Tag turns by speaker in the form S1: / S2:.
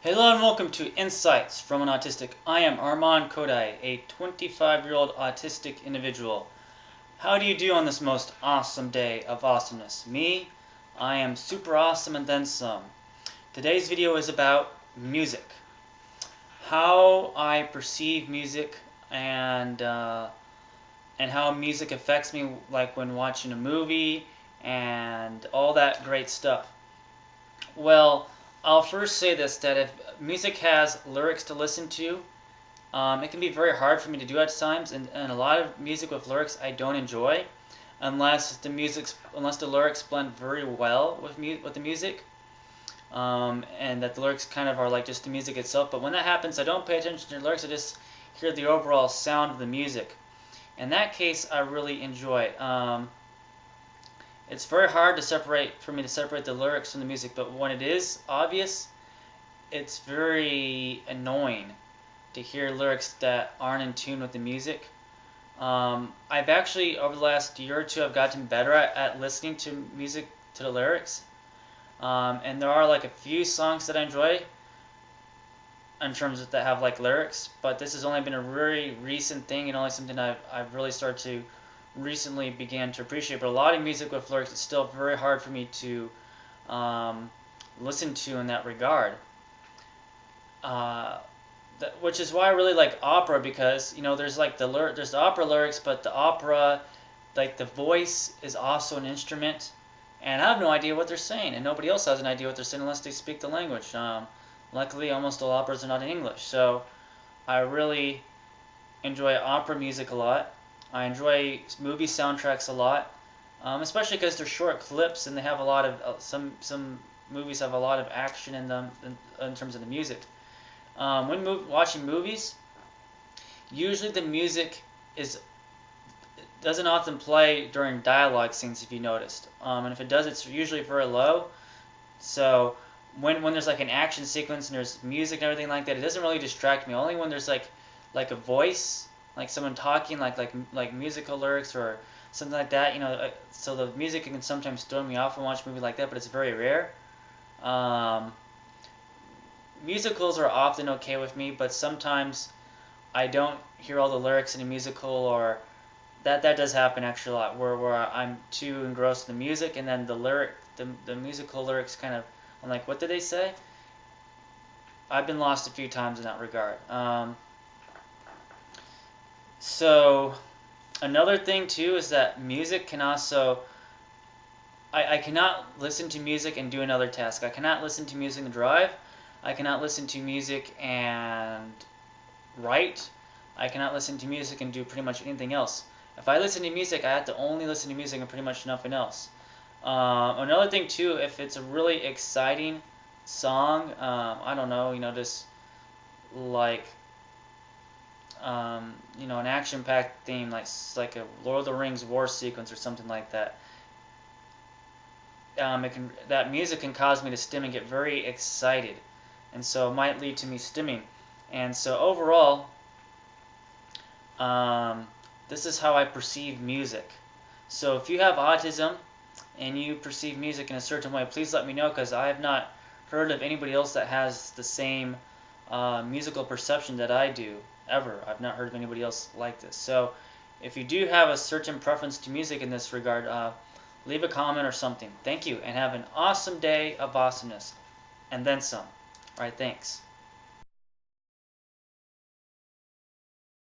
S1: Hello and welcome to Insights from an Autistic. I am Arman Khodaei, a 25-year-old autistic individual. How do you do on this most awesome day of awesomeness? Me, I am super awesome and then some. Today's video is about music. How I perceive music and how music affects me, like when watching a movie and all that great stuff. Well, I'll first say this, that if music has lyrics to listen to, it can be very hard for me to do at times, and a lot of music with lyrics I don't enjoy, unless the lyrics blend very well with the music, and that the lyrics kind of are like just the music itself. But when that happens, I don't pay attention to the lyrics, I just hear the overall sound of the music. In that case, I really enjoy it. It's very hard for me to separate the lyrics from the music, but when it is obvious, it's very annoying to hear lyrics that aren't in tune with the music. I've actually, over the last year or two, I've gotten better at listening to music, to the lyrics. And there are like a few songs that I enjoy in terms of that have like lyrics, but this has only been a very recent thing and only something I've really started to recently began to appreciate. But a lot of music with lyrics is still very hard for me to listen to in that regard. Which is why I really like opera, because there's like there's the opera lyrics, but the opera, like the voice is also an instrument, and I have no idea what they're saying, and nobody else has an idea what they're saying unless they speak the language. Luckily, almost all operas are not in English, so I really enjoy opera music a lot. I enjoy movie soundtracks a lot, especially because they're short clips and they have a lot of some movies have a lot of action in them in terms of the music. When watching movies, usually the music doesn't often play during dialogue scenes, if you noticed, and if it does, it's usually very low. So when there's like an action sequence and there's music and everything like that, it doesn't really distract me. Only when there's like a voice, like someone talking, like musical lyrics or something like that, so the music can sometimes throw me off and watch a movie like that, but it's very rare. Musicals are often okay with me, but sometimes I don't hear all the lyrics in a musical, or that does happen actually a lot, where I'm too engrossed in the music, and then the musical lyrics kind of, I'm like, what did they say? I've been lost a few times in that regard. So another thing too is that music can also, I cannot listen to music and do another task. I cannot listen to music and drive. I cannot listen to music and write. I cannot listen to music and do pretty much anything else. If I listen to music, I have to only listen to music and pretty much nothing else. Another thing too, if it's a really exciting song, I don't know, just like an action-packed theme, like a Lord of the Rings war sequence or something like that. That music can cause me to stim and get very excited, and so it might lead to me stimming. And so overall, this is how I perceive music. So if you have autism and you perceive music in a certain way, please let me know, because I have not heard of anybody else that has the same musical perception that I do, ever. I've not heard of anybody else like this. So if you do have a certain preference to music in this regard, leave a comment or something. Thank you, and have an awesome day of awesomeness. And then some. Alright, thanks.